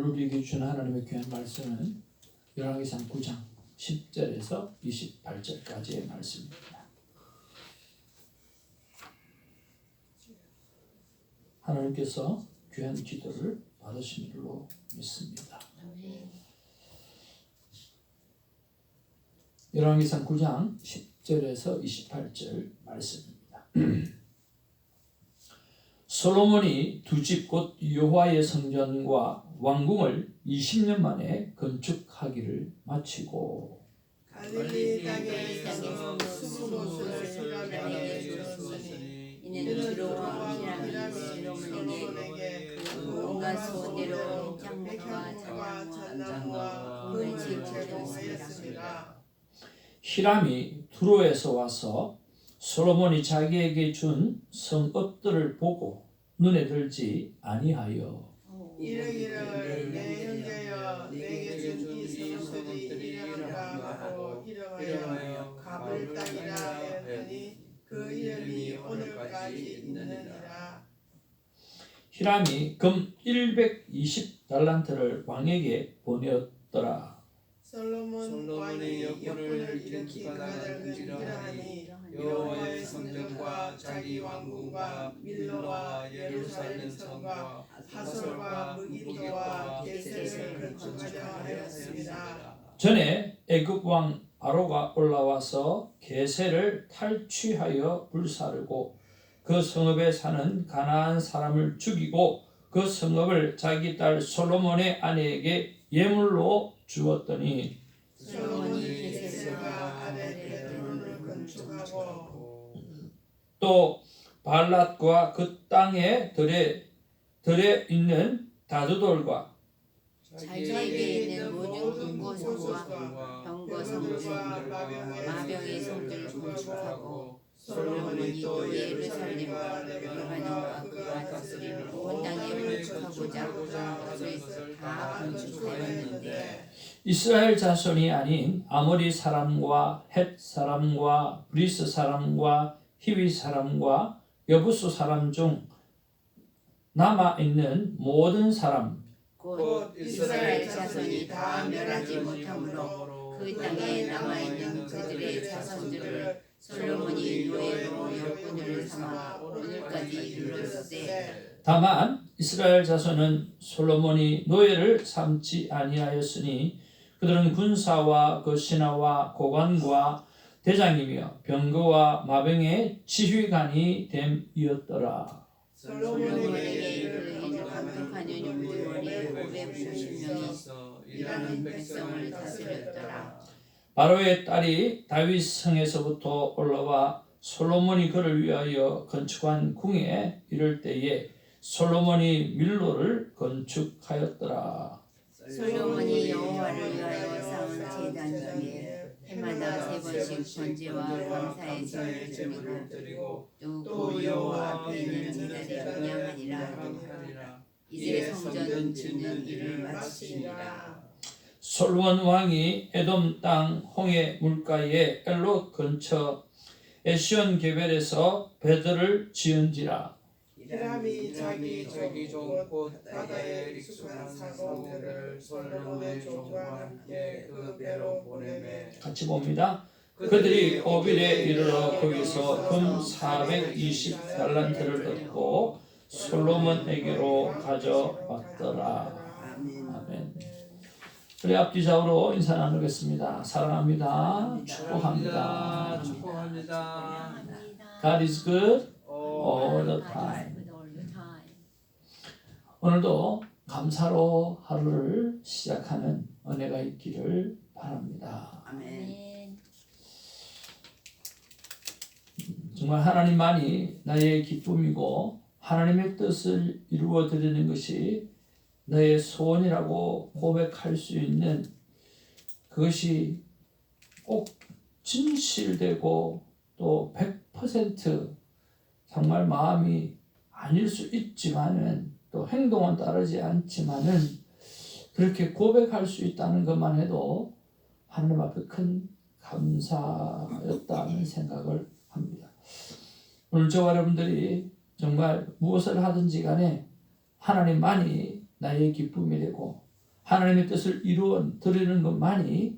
오늘 우리에게 주는 하나님의 귀한 말씀은 열왕기상 9장 10절에서 28절까지의 말씀입니다. 하나님께서 귀한 기도를 받으신 줄로 믿습니다. 열왕기상 9장 10절에서 28절 말씀입니다. 솔로몬이 두 집 곧 여호와의 성전과 왕궁을 20년 만에 건축하기를 마치고 갈릴리 땅에서 20곳을 히람에게 주었으니 이는 주로와 히람이 솔로몬에게 그 온갖 소원대로 백향과 잣나무와 은을 제공하였습니다. 히람이 두로에서 와서 솔로몬이 자기에게 준 성읍들을 보고 눈에 들지 아니하여 이르기를 내 형제여 내게 준 이 성읍들이 이름이라 하고 이름하여 가볼 땅이라 하였더니 그 이름이 오늘까지 있느니라. 히람이 금 120달란트를 왕에게 보내었더라. 솔로몬 왕이 역군을 일으키 그 아들을 이러하니 여호와의 성전과 자기 왕궁과 밀로와 예루살렘 성과 하솔과 무기토와 게셀을 건축하려 하였습니다. 전에 애굽 왕 바로가 올라와서 게셀을 탈취하여 불사르고 그 성읍에 사는 가나안 사람을 죽이고 그 성읍을 자기 딸 솔로몬의 아내에게 예물로 주었더니 솔로몬이 게셀과 아벨베론을 건축하고 또 발랏과 그 땅의 들에 있는 다두돌과 자기에게 있는 모든 금고성과 병거성과 마병의 성들을 건축하고 솔로몬이 또 예루살렘과 레바논과 그가 다스리는 온 땅에 건축하고자 그것을 다 건축하였는데 이스라엘 자손이 아닌 아모리 사람과 헷 사람과 브리스 사람과 히위 사람과 여부수 사람 중 남아있는 모든 사람 곧 이스라엘 자손이 다 멸하지 못하므로 그 땅에 남아있는 그들의 자손들을 솔로몬이 노예로 역군을 삼아 오늘까지 이르렀으되 다만 이스라엘 자손은 솔로몬이 노예를 삼지 아니하였으니 그들은 군사와 그 신하와 고관과 대장이며 병거와 마병의 지휘관이 됨이었더라. 솔로몬에게 이르기를 감독하는 용도원이 550명이 일하는 백성을 다스렸더라. 바로의 딸이 다윗 성에서부터 올라와 솔로몬이 그를 위하여 건축한 궁에 이를 때에 솔로몬이 밀로를 건축하였더라. 솔로몬이 여호와를 위하여 쌓은 제단 위에 해마다 3번씩 번제와 감사의 제물을 드리고 또 여호와 앞에 있는 제단에 분향하니라. 이제 성전 짓는 일을 마치니라. 솔로몬 왕이 에돔 땅 홍해 물가에 엘롯 근처 에시온 게벨에서 배들을 지은지라. 히람이 자기 종 곧 바다에 익숙한 상공들을 솔로몬의 종과 함께 그 배로 보내매 같이 봅니다. 그들이 오빌에 이르러 거기서 금 420달란트를 얻고 솔로몬에게로 가져왔더라. 아멘. 우리 앞뒤 좌우로 인사 나누겠습니다. 사랑합니다. 축복합니다. 축복합니다. God is good all the time. 오늘도 감사로 하루를 시작하는 은혜가 있기를 바랍니다. 아멘. 정말 하나님만이 나의 기쁨이고 하나님의 뜻을 이루어 드리는 것이 너의 소원이라고 고백할 수 있는 그것이 꼭 진실되고 또 100% 정말 마음이 아닐 수 있지만은 또 행동은 따르지 않지만은 그렇게 고백할 수 있다는 것만 해도 하나님 앞에 큰 감사였다는 생각을 합니다. 오늘 저와 여러분들이 정말 무엇을 하든지 간에 하나님만이 나의 기쁨이 되고 하나님의 뜻을 이루어 드리는 것만이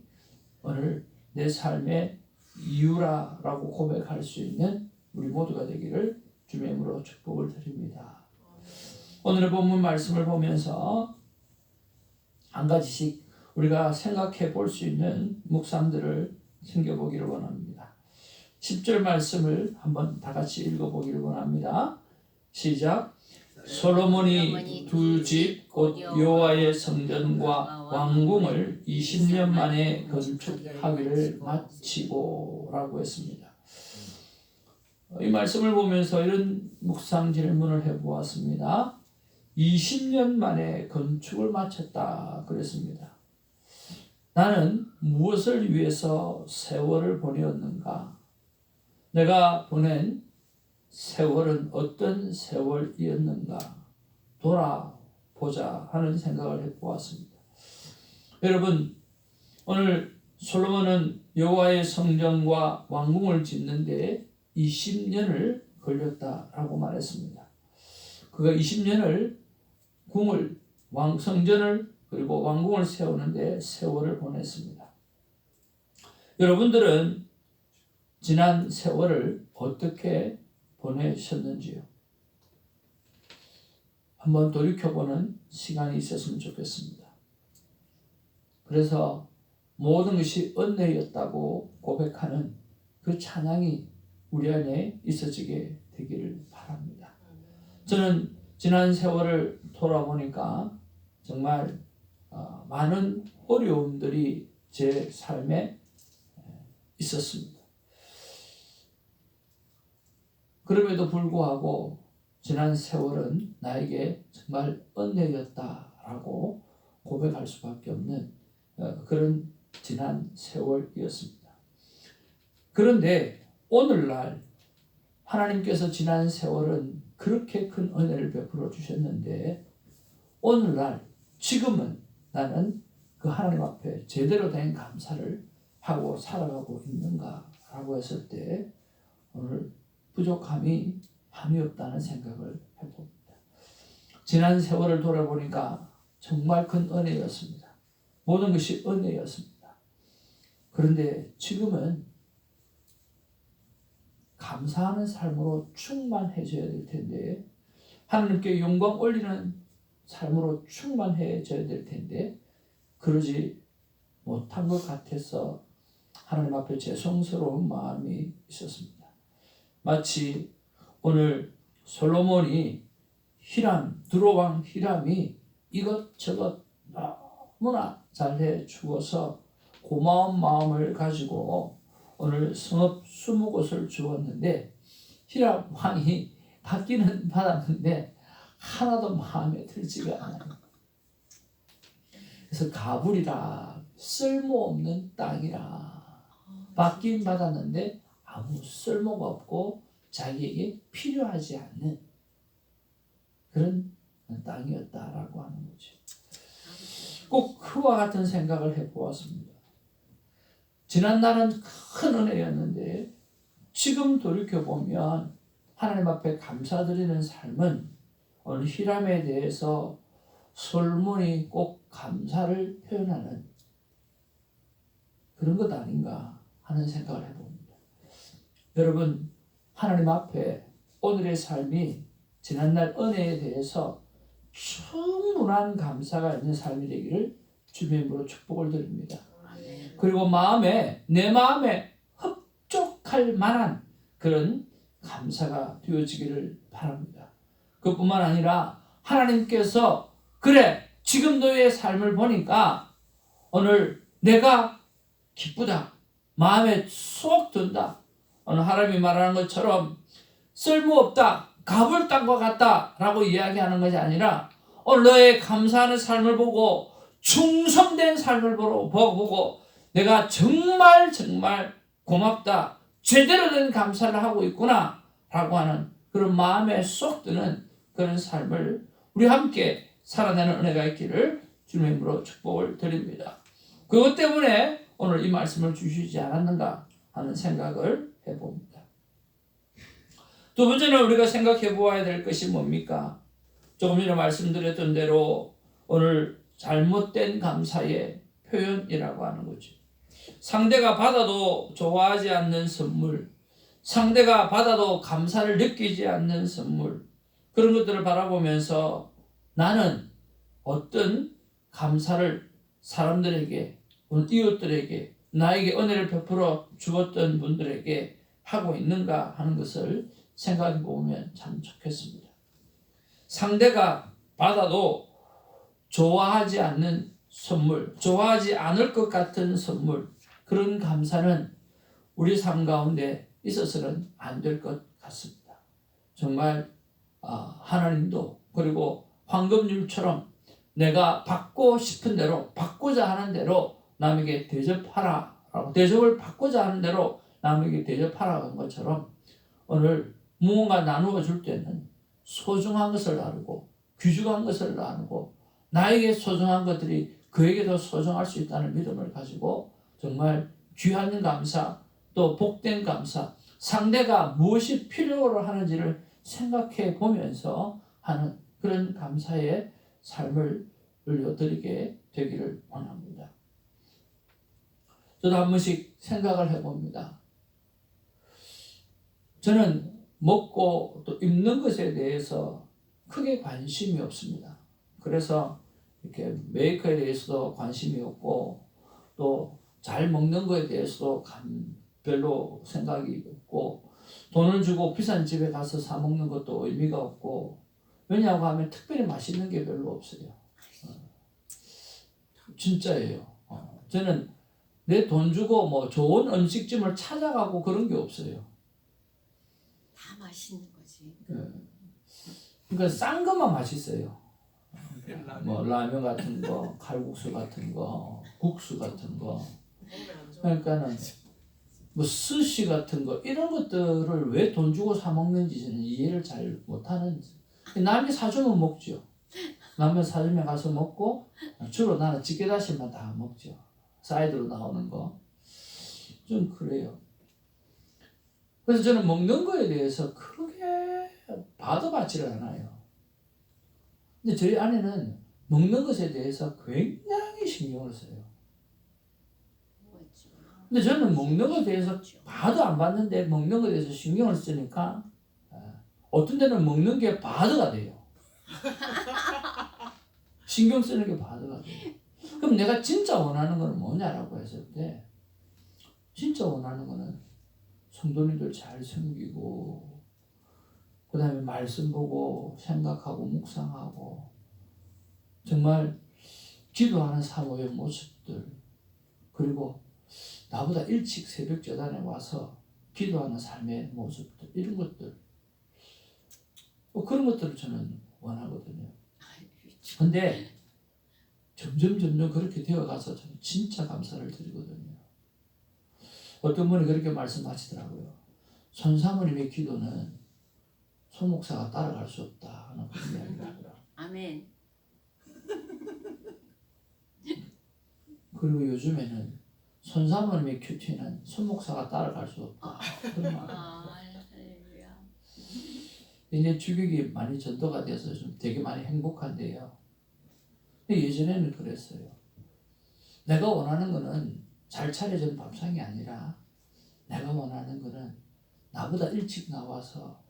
오늘 내 삶의 이유라고 고백할 수 있는 우리 모두가 되기를 주님의 이름으로 축복을 드립니다. 오늘의 본문 말씀을 보면서 한 가지씩 우리가 생각해 볼 수 있는 묵상들을 챙겨보기를 원합니다. 10절 말씀을 한번 다 같이 읽어보기를 원합니다. 시작. 솔로몬이 두 집 곧 여호와의 성전과 왕궁을 20년 만에 건축하기를 마치고 라고 했습니다. 이 말씀을 보면서 이런 묵상 질문을 해보았습니다. 20년 만에 건축을 마쳤다 그랬습니다. 나는 무엇을 위해서 세월을 보내었는가? 내가 보낸 세월은 어떤 세월이었는가? 돌아보자 하는 생각을 해보았습니다. 여러분, 오늘 솔로몬은 여호와의 성전과 왕궁을 짓는데 20년을 걸렸다라고 말했습니다. 그가 20년을 성전을 그리고 왕궁을 세우는데 세월을 보냈습니다. 여러분들은 지난 세월을 어떻게 보내셨는지요? 한번 돌이켜보는 시간이 있었으면 좋겠습니다. 그래서 모든 것이 은혜였다고 고백하는 그 찬양이 우리 안에 있어지게 되기를 바랍니다. 저는 지난 세월을 돌아보니까 정말 많은 어려움들이 제 삶에 있었습니다. 그럼에도 불구하고 지난 세월은 나에게 정말 은혜였다라고 고백할 수밖에 없는 그런 지난 세월이었습니다. 그런데 오늘날 하나님께서 지난 세월은 그렇게 큰 은혜를 베풀어 주셨는데 오늘날 지금은 나는 그 하나님 앞에 제대로 된 감사를 하고 살아가고 있는가라고 했을 때 오늘 부족함이 한이 없다는 생각을 해봅니다. 지난 세월을 돌아보니까 정말 큰 은혜였습니다. 모든 것이 은혜였습니다. 그런데 지금은 감사하는 삶으로 충만해져야 될 텐데 하나님께 영광 올리는 삶으로 충만해져야 될 텐데 그러지 못한 것 같아서 하나님 앞에 죄송스러운 마음이 있었습니다. 마치 오늘 솔로몬이 두로왕 히람이 이것저것 너무나 잘해 주어서 고마운 마음을 가지고 오늘 성읍 20곳을 주었는데 히람 왕이 받기는 받았는데 하나도 마음에 들지가 않아요. 그래서 가불이라 쓸모없는 땅이라 받긴 받았는데 아무 쓸모가 없고 자기에게 필요하지 않는 그런 땅이었다라고 하는 거죠. 꼭 그와 같은 생각을 해보았습니다. 지난날은 큰 은혜였는데 지금 돌이켜보면 하나님 앞에 감사드리는 삶은 오늘 히람에 대해서 솔몬이 꼭 감사를 표현하는 그런 것 아닌가 하는 생각을 해봅니다. 여러분, 하나님 앞에 오늘의 삶이 지난날 은혜에 대해서 충분한 감사가 있는 삶이 되기를 주님의 이름으로 축복을 드립니다. 그리고 내 마음에 흡족할 만한 그런 감사가 되어지기를 바랍니다. 그뿐만 아니라 하나님께서 그래 지금 너의 삶을 보니까 오늘 내가 기쁘다 마음에 쏙 든다 오늘 하나님이 말하는 것처럼 쓸모없다 가불땅과 같다 라고 이야기하는 것이 아니라 오늘 너의 감사하는 삶을 보고 충성된 삶을 보고 내가 정말 고맙다 제대로 된 감사를 하고 있구나 라고 하는 그런 마음에 쏙 드는 그런 삶을 우리 함께 살아내는 은혜가 있기를 주님의 이름으로 축복을 드립니다. 그것 때문에 오늘 이 말씀을 주시지 않았는가 하는 생각을 해봅니다. 두 번째는 우리가 생각해 보아야 될 것이 뭡니까? 조금 전에 말씀드렸던 대로 오늘 잘못된 감사의 표현이라고 하는 거죠. 상대가 받아도 좋아하지 않는 선물, 상대가 받아도 감사를 느끼지 않는 선물, 그런 것들을 바라보면서 나는 어떤 감사를 사람들에게, 이웃들에게, 나에게 은혜를 베풀어 주었던 분들에게 하고 있는가 하는 것을 생각해 보면 참 좋겠습니다. 상대가 받아도 좋아하지 않는 선물, 좋아하지 않을 것 같은 선물, 그런 감사는 우리 삶 가운데 있어서는 안 될 것 같습니다. 정말 하나님도 그리고 황금률처럼 내가 받고 싶은 대로, 받고자 하는 대로 남에게 대접하라라고, 대접을 받고자 하는 대로 남에게 대접하라고 한 것처럼 오늘 무언가 나누어 줄 때는 소중한 것을 나누고 귀중한 것을 나누고 나에게 소중한 것들이 그에게도 소중할 수 있다는 믿음을 가지고 정말 귀한 감사, 또 복된 감사, 상대가 무엇이 필요로 하는지를 생각해 보면서 하는 그런 감사의 삶을 드리게 되기를 원합니다. 저도 한 번씩 생각을 해봅니다. 저는 먹고 또 입는 것에 대해서 크게 관심이 없습니다. 그래서 이렇게 메이커에 대해서도 관심이 없고 또 잘 먹는 것에 대해서도 별로 생각이 없고 돈을 주고 비싼 집에 가서 사 먹는 것도 의미가 없고 왜냐하고 하면 특별히 맛있는 게 별로 없어요. 진짜예요. 저는 내 돈 주고 뭐 좋은 음식점을 찾아가고 그런 게 없어요. 다 맛있는 거지. 그러니까 싼 것만 맛있어요. 뭐 라면 같은 거, 칼국수 같은 거, 국수 같은 거. 그러니까는 뭐 스시 같은 거 이런 것들을 왜 돈 주고 사 먹는지 저는 이해를 잘 못하는. 남이 사주면 먹죠. 남이 사주면 가서 먹고 주로 나는 집게다시만 다 먹죠. 사이드로 나오는 거. 좀 그래요. 그래서 저는 먹는 거에 대해서 크게 받아받지를 않아요. 근데 저희 아내는 먹는 것에 대해서 굉장히 신경을 써요. 근데 저는 먹는 것에 대해서 봐도 안 받는데 먹는 것에 대해서 신경을 쓰니까 어떤 데는 먹는 게 바드가 돼요. 신경 쓰는 게 바드가 돼요. 그럼 내가 진짜 원하는 건 뭐냐라고 했을 때 진짜 원하는 거는 성도님들 잘 섬기고 그 다음에 말씀 보고 생각하고 묵상하고 정말 기도하는 사모의 모습들 그리고 나보다 일찍 새벽 제단에 와서 기도하는 삶의 모습들 이런 것들 그런 것들을 저는 원하거든요. 근데 점점 그렇게 되어가서 저는 진짜 감사를 드리거든요. 어떤 분이 그렇게 말씀하시더라고요. 손 사모님의 기도는 손 목사가 따라갈 수 없다 하는 그런 이야기를 하더라고요. 아멘. 그리고 요즘에는 손 사모님의 큐티는 손 목사가 따라갈 수 없다. 그런 말. 할렐루야. 이제 주객이 많이 전도가 돼서 좀 되게 많이 행복한데요. 근데 예전에는 그랬어요. 내가 원하는 거는 잘 차려진 밥상이 아니라 내가 원하는 거는 나보다 일찍 나와서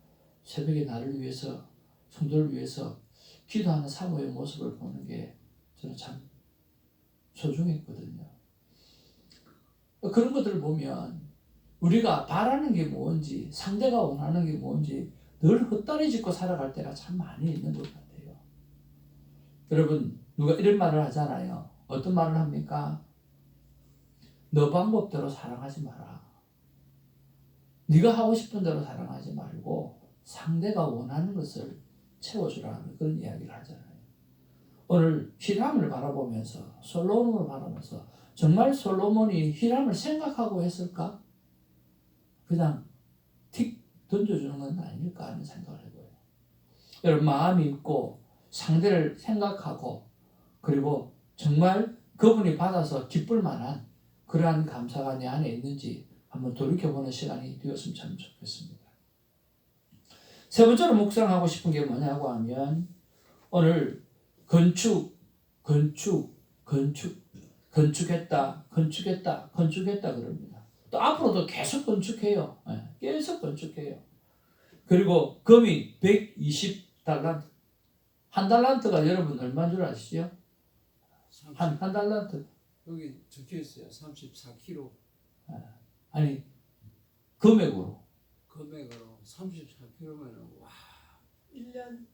새벽에 나를 위해서 성도를 위해서 기도하는 사모의 모습을 보는 게 저는 참 소중했거든요. 그런 것들을 보면 우리가 바라는 게 뭔지 상대가 원하는 게 뭔지 늘 헛다리 짚고 살아갈 때가 참 많이 있는 것 같아요. 여러분 누가 이런 말을 하잖아요. 어떤 말을 합니까? 너 방법대로 사랑하지 마라. 네가 하고 싶은 대로 사랑하지 말고 상대가 원하는 것을 채워주라는 그런 이야기를 하잖아요. 오늘 히람을 바라보면서 솔로몬을 바라보면서 정말 솔로몬이 히람을 생각하고 했을까? 그냥 틱 던져주는 건 아닐까 하는 생각을 해봐요. 여러분 마음이 있고 상대를 생각하고 그리고 정말 그분이 받아서 기쁠 만한 그러한 감사가 내 안에 있는지 한번 돌이켜보는 시간이 되었으면 참 좋겠습니다. 세 번째로 묵상하고 싶은 게 뭐냐고 하면 오늘 건축 건축했다 그럽니다. 또 앞으로도 계속 건축해요. 계속 건축해요. 그리고 금이 120달란트. 한 달란트가 여러분 얼마인 줄 아시죠? 한 달란트. 여기 적혀 있어요. 34kg 아니 금액으로. 금액으로 34kg면은 와 1년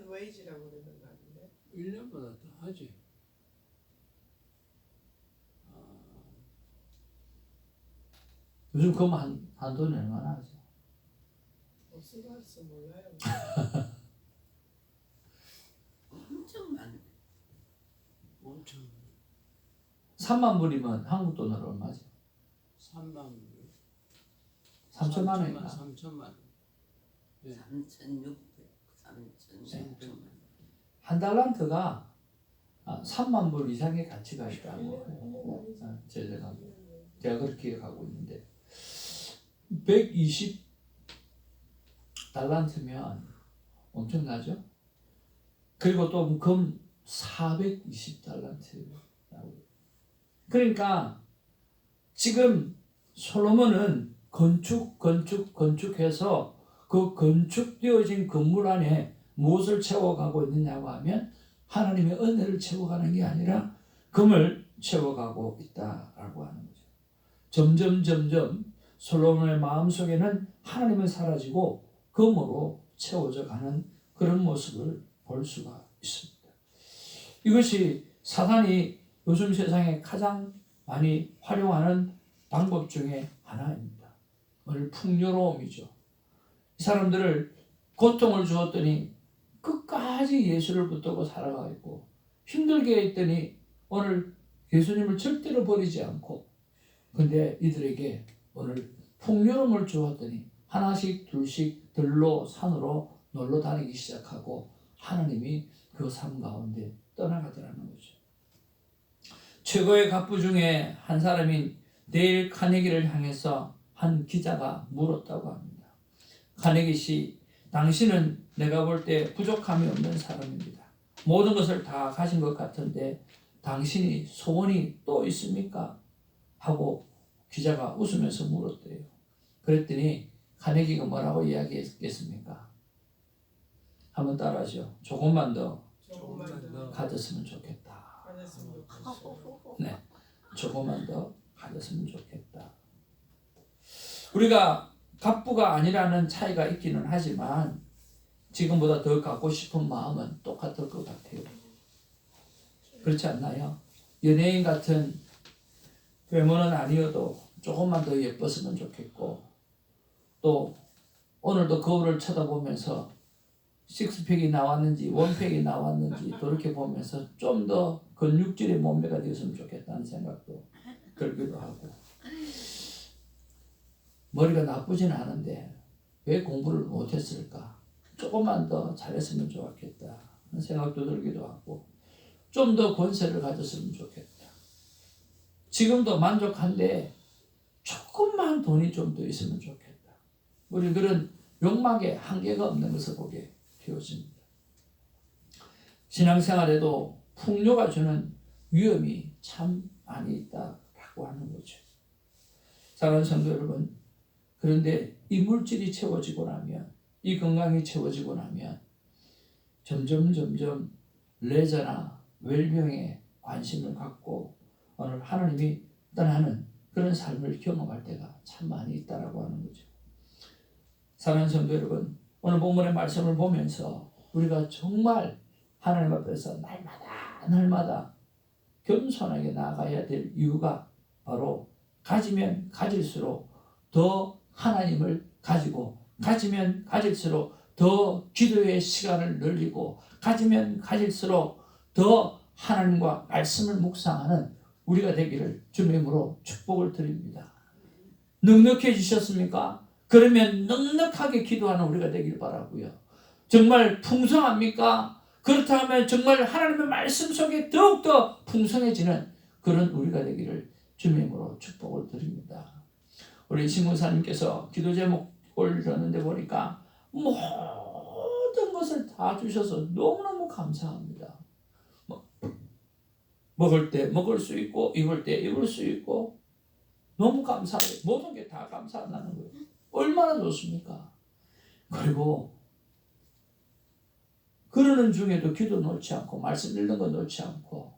웨이지라고 그러는 거 아닌데? 1년보다 더 하지. 요즘 금 한 돈이 얼마나 하죠? 쓰고할수 몰라요. 엄청 많네. 엄청 3만 불이면 한국 돈으로 얼마죠? 3만 3천만 원인가? 3천만. 네. 3,600, 3,600만. 한 달란트가 3만 불 이상의 가치가 있다고 해요. 제가 그렇게 기억하고 있는데 120 달란트면 엄청나죠? 그리고 또 금 420 달란트라고. 그러니까 지금 솔로몬은 건축해서 그 건축되어진 건물 안에 무엇을 채워가고 있느냐고 하면 하나님의 은혜를 채워가는 게 아니라 금을 채워가고 있다라고 하는 거죠. 점점 솔로몬의 마음속에는 하나님은 사라지고 금으로 채워져 가는 그런 모습을 볼 수가 있습니다. 이것이 사단이 요즘 세상에 가장 많이 활용하는 방법 중에 하나입니다. 오늘 풍요로움이죠. 이 사람들을 고통을 주었더니 끝까지 예수를 붙들고 살아가고 있고, 힘들게 했더니 오늘 예수님을 절대로 버리지 않고, 근데 이들에게 오늘 풍요로움을 주었더니 하나씩 둘씩 들로 산으로 놀러 다니기 시작하고 하나님이 그 삶 가운데 떠나가더라는 거죠. 최고의 갑부 중에 한 사람인 데일 카네기를 향해서 한 기자가 물었다고 합니다. 카네기 씨, 당신은 내가 볼 때 부족함이 없는 사람입니다. 모든 것을 다 가진 것 같은데 당신이 소원이 또 있습니까? 하고 기자가 웃으면서 물었대요. 그랬더니 카네기가 뭐라고 이야기했겠습니까? 한번 따라하죠. 조금만 더 가졌으면 좋겠다. 네, 조금만 더 가졌으면 좋겠다. 우리가 갑부가 아니라는 차이가 있기는 하지만 지금보다 더 갖고 싶은 마음은 똑같을 것 같아요. 그렇지 않나요? 연예인 같은 외모는 아니어도 조금만 더 예뻤으면 좋겠고, 또 오늘도 거울을 쳐다보면서 식스팩이 나왔는지 원팩이 나왔는지 그렇게 보면서 좀 더 근육질의 몸매가 되었으면 좋겠다는 생각도 들기도 하고, 머리가 나쁘진 않은데 왜 공부를 못했을까? 조금만 더 잘했으면 좋았겠다 하는 생각도 들기도 하고, 좀 더 권세를 가졌으면 좋겠다. 지금도 만족한데 조금만 돈이 좀 더 있으면 좋겠다. 우리 그런 욕망에 한계가 없는 것을 보게 되었습니다. 신앙생활에도 풍요가 주는 위험이 참 많이 있다라고 하는 거죠. 사랑하는 성도 여러분, 그런데 이 물질이 채워지고 나면, 이 건강이 채워지고 나면 점점 레저나 웰빙에 관심을 갖고 오늘 하나님이 떠나는 그런 삶을 경험할 때가 참 많이 있다라고 하는 거죠. 사랑하는 성도 여러분, 오늘 본문의 말씀을 보면서 우리가 정말 하나님 앞에서 날마다 겸손하게 나아가야 될 이유가 바로 가지면 가질수록 더 하나님을 가지고, 가지면 가질수록 더 기도의 시간을 늘리고, 가지면 가질수록 더 하나님과 말씀을 묵상하는 우리가 되기를 주님으로 축복을 드립니다. 넉넉해지셨습니까? 그러면 넉넉하게 기도하는 우리가 되길 바라고요. 정말 풍성합니까? 그렇다면 정말 하나님의 말씀 속에 더욱더 풍성해지는 그런 우리가 되기를 주님으로 축복을 드립니다. 우리 신문사님께서 기도 제목 올렸는데 보니까 모든 것을 다 주셔서 너무너무 감사합니다. 먹을 때 먹을 수 있고 입을 때 입을 수 있고 너무 감사해요. 모든 게 다 감사한다는 거예요. 얼마나 좋습니까? 그리고 그러는 중에도 기도 놓지 않고 말씀 읽는 거 놓지 않고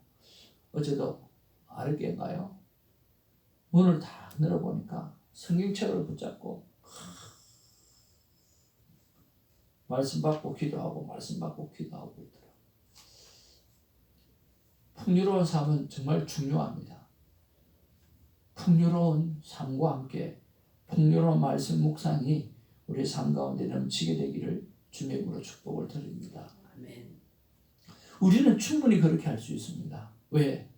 어제도 아랫게인가요? 문을 다 열어보니까 성경책을 붙잡고 말씀 받고 기도하고 말씀 받고 기도하고 있더라고요. 풍요로운 삶은 정말 중요합니다. 풍요로운 삶과 함께 풍요로운 말씀 묵상이 우리 삶 가운데 넘치게 되기를 주님의 이름으로 축복을 드립니다. 아멘. 우리는 충분히 그렇게 할 수 있습니다. 왜?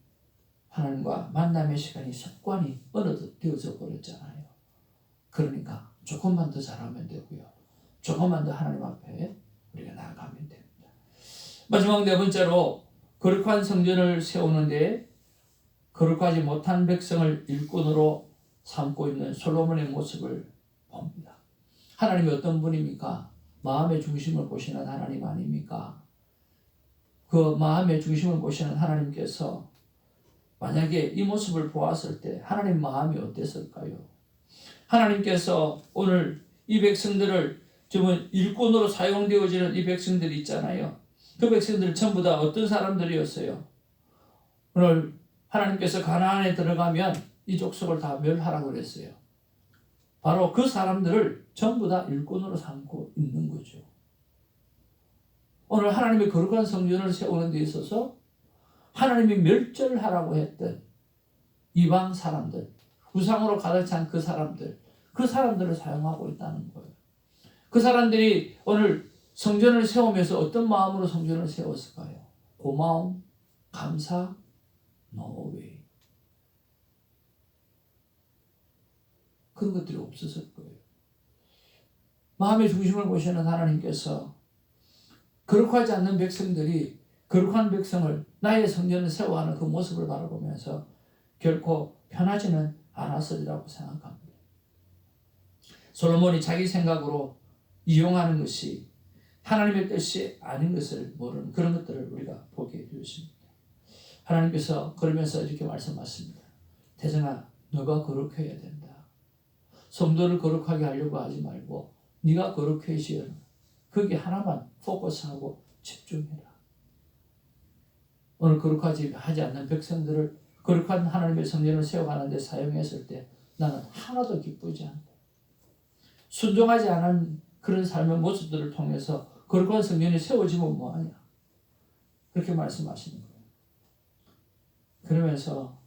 하나님과 만남의 시간이 습관이 어느덧 되어져 버렸잖아요. 그러니까 조금만 더 잘하면 되고요. 조금만 더 하나님 앞에 우리가 나아가면 됩니다. 마지막 네 번째로 거룩한 성전을 세우는데 거룩하지 못한 백성을 일꾼으로 삼고 있는 솔로몬의 모습을 봅니다. 하나님이 어떤 분입니까? 마음의 중심을 보시는 하나님 아닙니까? 그 마음의 중심을 보시는 하나님께서 만약에 이 모습을 보았을 때 하나님 마음이 어땠을까요? 하나님께서 오늘 이 백성들을 지금 일꾼으로 사용되어지는 이 백성들이 있잖아요. 그 백성들 전부 다 어떤 사람들이었어요? 오늘 하나님께서 가나안에 들어가면 이 족속을 다 멸하라고 그랬어요. 바로 그 사람들을 전부 다 일꾼으로 삼고 있는 거죠. 오늘 하나님의 거룩한 성전을 세우는 데 있어서 하나님이 멸절하라고 했던 이방 사람들, 우상으로 가득 찬 그 사람들을 사용하고 있다는 거예요. 그 사람들이 오늘 성전을 세우면서 어떤 마음으로 성전을 세웠을까요? 고마움, 감사, 노웨이. 그런 것들이 없었을 거예요. 마음의 중심을 보시는 하나님께서 거룩하지 않는 백성들이 거룩한 백성을 나의 성전을 세워가는 그 모습을 바라보면서 결코 편하지는 않았으리라고 생각합니다. 솔로몬이 자기 생각으로 이용하는 것이 하나님의 뜻이 아닌 것을 모르는 그런 것들을 우리가 보게 해주십니다. 하나님께서 그러면서 이렇게 말씀하십니다. 태정아, 너가 거룩해야 된다. 성도를 거룩하게 하려고 하지 말고 네가 거룩해지어라. 거기 하나만 포커스하고 집중해라. 오늘 거룩하지 않는 백성들을 거룩한 하나님의 성전을 세워가는 데 사용했을 때 나는 하나도 기쁘지 않다. 순종하지 않은 그런 삶의 모습들을 통해서 거룩한 성전이 세워지면 뭐하냐. 그렇게 말씀하시는 거예요. 그러면서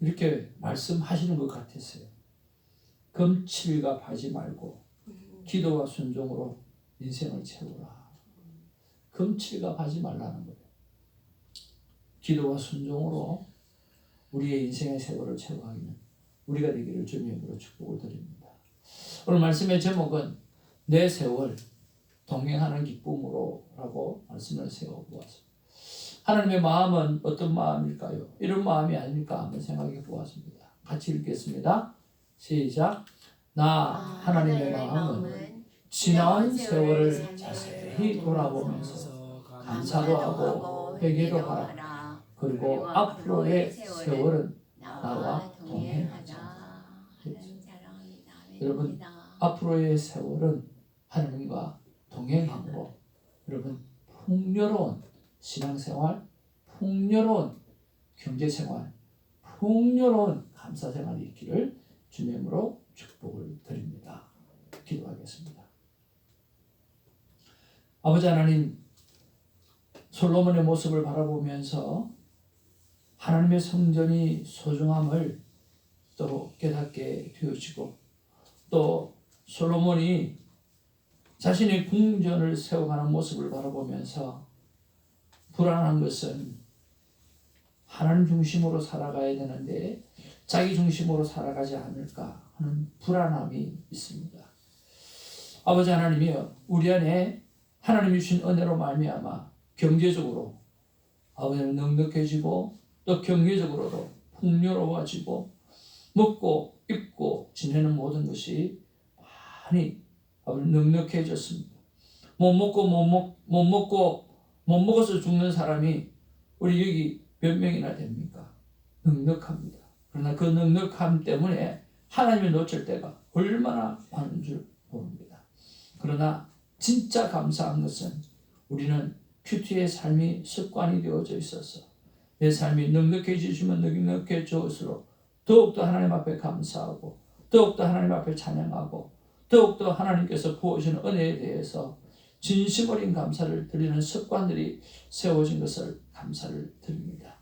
이렇게 말씀하시는 것 같았어요. 금칠갑하지 말고 기도와 순종으로 인생을 채우라. 금칠갑하지 말라는 거예요. 기도와 순종으로 우리의 인생의 세월을 채워가기는 우리가 되기를 주님의 이름으로 축복을 드립니다. 오늘 말씀의 제목은 내 세월 동행하는 기쁨으로 라고 말씀을 세워보았습니다. 하나님의 마음은 어떤 마음일까요? 이런 마음이 아닐까 한번 생각해 보았습니다. 같이 읽겠습니다. 시작. 나 하나님의 마음은 지나온 세월을 자세히 돌아보면서 감사도 하고 회개도 하라. 그리고 앞으로의 세월은 나와 동행하자. 여러분, 앞으로의 세월은 하나님과 동행함으로 여러분 풍요로운 신앙생활, 풍요로운 경제생활, 풍요로운 감사생활이 있기를 주님의 이름으로 축복을 드립니다. 기도하겠습니다. 아버지 하나님, 솔로몬의 모습을 바라보면서 하나님의 성전이 소중함을 또 깨닫게 되어지고 또 솔로몬이 자신의 궁전을 세워가는 모습을 바라보면서 불안한 것은 하나님 중심으로 살아가야 되는데 자기 중심으로 살아가지 않을까 하는 불안함이 있습니다. 아버지 하나님이여, 우리 안에 하나님이 주신 은혜로 말미암아 경제적으로 아버지는 넉넉해지고 또 경제적으로도 풍요로워지고 먹고 입고 지내는 모든 것이 많이 넉넉해졌습니다. 못 먹어서 죽는 사람이 우리 여기 몇 명이나 됩니까? 넉넉합니다. 그러나 그 넉넉함 때문에 하나님을 놓칠 때가 얼마나 많은 줄 모릅니다. 그러나 진짜 감사한 것은 우리는 큐티의 삶이 습관이 되어져 있어서 내 삶이 넉넉해지시면 넉넉해질수록 더욱더 하나님 앞에 감사하고 더욱더 하나님 앞에 찬양하고 더욱더 하나님께서 부어주시는 은혜에 대해서 진심 어린 감사를 드리는 습관들이 세워진 것을 감사를 드립니다.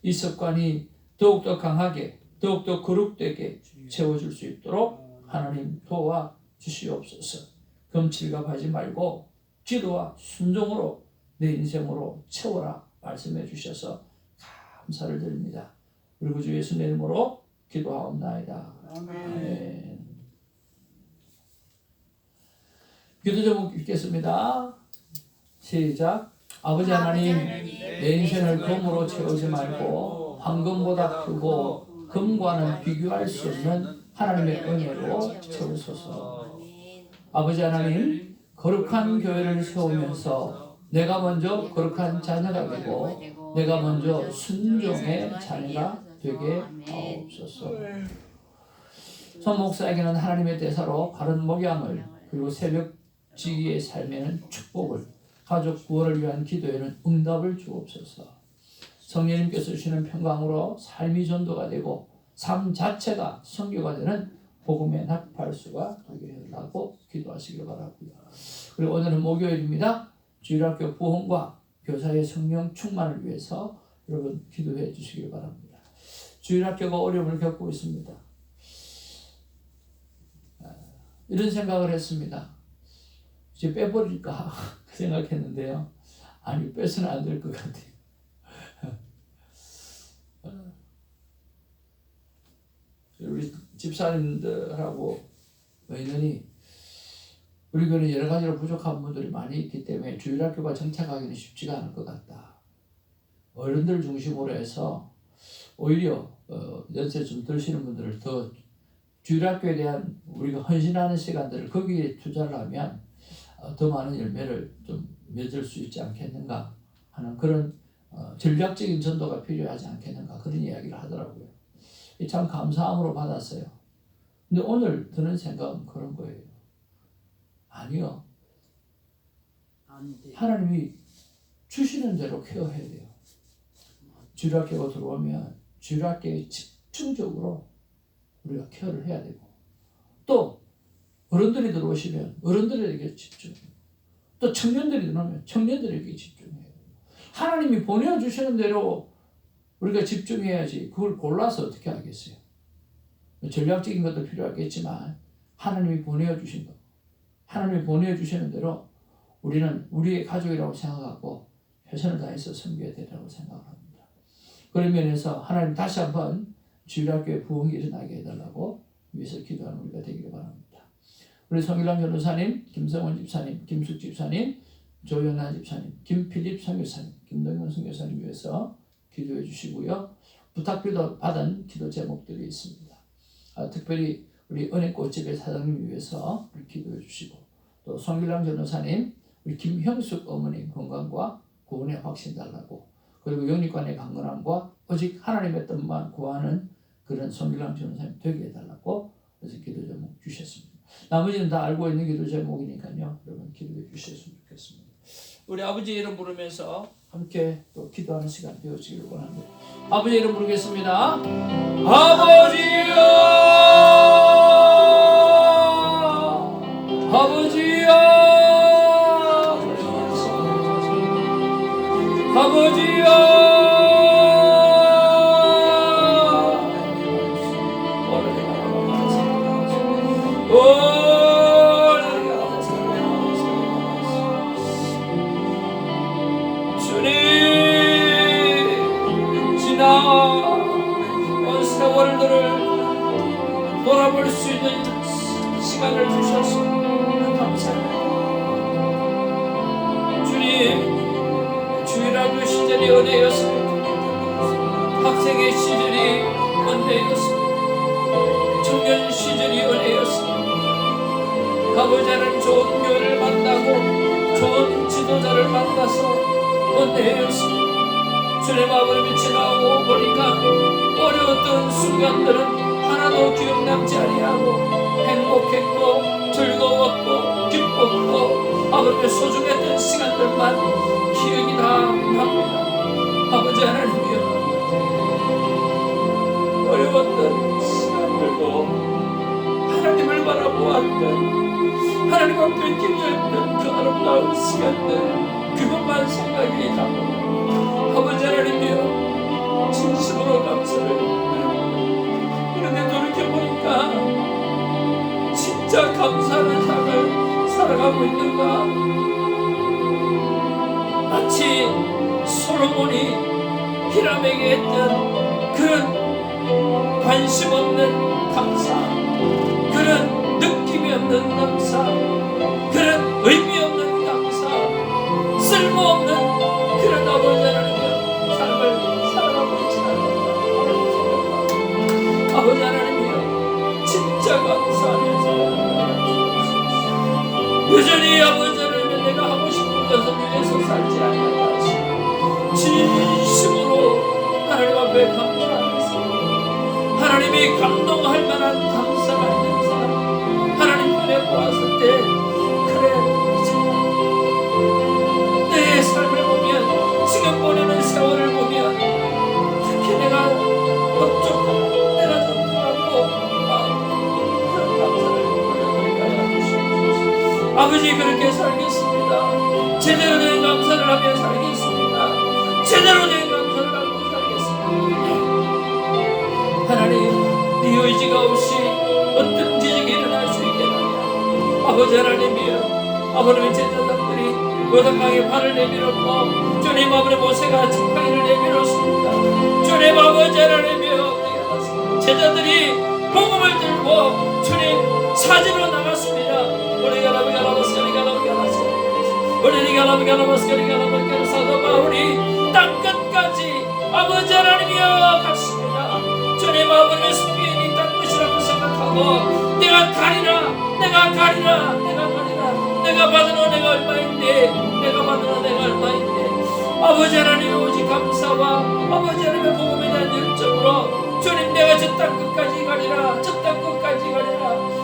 이 습관이 더욱더 강하게 더욱더 거룩되게 채워줄 수 있도록 하나님 도와 주시옵소서. 금칠갑하지 말고 기도와 순종으로 내 인생으로 채워라 말씀해 주셔서 감사를 드립니다. 우리 구주 예수님의 이름으로 기도하옵나이다. 아멘. 기도 제목 읽겠습니다. 시작. 아버지 하나님, 내 인생을 금으로 채우지 말고 황금보다 크고 금과는 비교할 수 없는 하나님의 은혜로 채우소서. 아버지 하나님, 거룩한 교회를 세우면서 내가 먼저 거룩한 자녀가 되고 내가 먼저 순종의 자녀가 되게 하옵소서. 손 목사에게는 하나님의 대사로 바른 목양을, 그리고 새벽 지기의 삶에는 축복을, 가족 구원을 위한 기도에는 응답을 주옵소서. 성령님께서 주시는 평강으로 삶이 전도가 되고 삶 자체가 선교가 되는 복음의 나팔수가 되게 해달라고 기도하시길 바랍니다. 그리고 오늘은 목요일입니다. 주일학교 부흥과 교사의 성령 충만을 위해서 여러분 기도해 주시길 바랍니다. 주일학교가 어려움을 겪고 있습니다. 이런 생각을 했습니다. 이제 빼버릴까 생각했는데요. 아니, 빼서는 안 될 것 같아요. 우리 집사님들하고 의논이 우리 교회는 여러 가지로 부족한 분들이 많이 있기 때문에 주일학교가 정착하기는 쉽지가 않을 것 같다. 어른들 중심으로 해서 오히려 연세 좀 드시는 분들을 더 주일학교에 대한 우리가 헌신하는 시간들을 거기에 투자를 하면 더 많은 열매를 좀 맺을 수 있지 않겠는가 하는 그런 전략적인 전도가 필요하지 않겠는가 그런 이야기를 하더라고요. 참 감사함으로 받았어요. 근데 오늘 드는 생각은 그런 거예요. 아니요. 하나님이 주시는 대로 케어해야 돼요. 주일학교가 들어오면 주일학교에 집중적으로 우리가 케어를 해야 되고, 또 어른들이 들어오시면 어른들에게 집중해요. 또 청년들이 들어오면 청년들에게 집중해요. 하나님이 보내주시는 대로 우리가 집중해야지 그걸 골라서 어떻게 하겠어요. 전략적인 것도 필요하겠지만 하나님이 보내주신 것, 하나님이 보내주시는 대로 우리는 우리의 가족이라고 생각하고 최선을 다해서 섬겨야 되라고 생각합니다. 그런 면에서 하나님 다시 한번 주일학교에 부흥이 일어나게 해달라고 위해서 기도하는 우리가 되기를 바랍니다. 우리 성일랑 변호사님, 김성원 집사님, 김숙 집사님, 조영란 집사님, 김필립 선교사님, 김동현 선교사님 위해서 기도해 주시고요. 부탁비도 받은 기도 제목들이 있습니다. 특별히 우리 은혜꽃집의 사장님 위해서 기도해 주시고, 또 성일랑 변호사님, 우리 김형숙 어머님 건강과 구원의 확신 달라고, 그리고 영육간의 강건함과 오직 하나님의 뜻만 구하는 그런 성일랑 변호사님 되게 해달라고 그래서 기도 제목 주셨습니다. 나머지는 다 알고 있는 기도 제목이니까요. 여러분 기도해 주셨으면 좋겠습니다. 우리 아버지 이름 부르면서 함께 또 기도하는 시간 되어지기를 원합니다. 아버지 이름 부르겠습니다. 아버지여, 아버지여, 아버지여. 지나온 세월들을 돌아볼 수 있는 시간을 주셔서 감사합니다. 주님, 주일학교 시절이 은혜였습니다. 학생의 시절이 은혜였습니다. 청년 시절이 은혜였습니다. 가고자 하는 좋은 교회를 만나고 좋은 지도자를 만나서 은혜였습니다. 주님 아버지 지나고 보니까 어려웠던 순간들은 하나도 기억 남지 아니하고 행복했고 즐거웠고 기뻤고 아버지 소중했던 시간들만 기억이 다 납니다. 아버지 하나님이여, 어려웠던 시간들도 하나님을 바라보았던 하나님 앞에 기도했던 그 아름다운 시간들 그것만 생각이 납니다. 아버지 하나님이여, 진심으로 감사를 드립니다. 그런데 돌이켜보니까 진짜 감사하는 삶을 살아가고 있는가? 마치 솔로몬이 히람에게 했던 그런 관심 없는 감사, 그런 느낌이 없는 감사, 그런 의미 없는 감사, 쓸모없는 그런 아버지 하나님의 삶을 살아가고 있지 않는가 하나님 생각합니다. 아버지 하나님이여, 진짜 감사하면서 여전히 아버지 하나님 내가 하고 싶은 것을 위해서 살지 않는다 하시고 진심으로 하나님 앞에 감사하겠습니다. 하나님이 감동할 만한 감사가 있는 사람, 하나님 편에 보았을 때 그래 내 삶을 보면, 지금 보내는 세월을 보면 특히 내가 흡족하고 내가 전통하고 그런 감사를 올려드리게 주시옵소서. 아버지 그렇게 살겠습니다. 제대로 된 감사를 하며 살겠습니다. 제대로 된 감사를 하고 살겠습니다. 하나님, 네 의지가 없이 어떤 기적이 일어날 수 있겠느냐. 아버지 하나님이여, 아버지의 제자들이 요단강에 발을 내밀었고 주님 아버지 모세가 지팡이를 내밀었습니다. 주님 아버지 하나님이여, 제자들이 복음을 들고 주님 사지로 나갔습니다. 우리 사도 바울이 땅끝까지 아버지 하나님이여 갔습니다. 주님 아버지의 스피인이 땅끝이라고 생각하고 내가 가리라, 내가 받으러 내가 얼마인데, 내가 받으러 내가 얼마인데. 아버지 하나님 오직 감사와 아버지 하나님의 복음에 대한 열정으로 주님 내가 저 땅끝까지 가리라, 저 땅끝까지 가리라.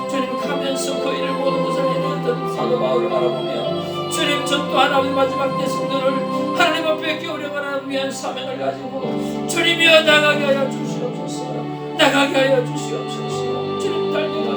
주님 가면서 그 일을 모든 것을 이루었던 사도 바울을 바라보며 주님 저 또한 아버지 마지막 때 성도를 하나님 앞에 기울여가는 위한 사명을 가지고 주님이여 나가게 하여 주시옵소서. 나가게 하여 주시옵소서. 주님 달려가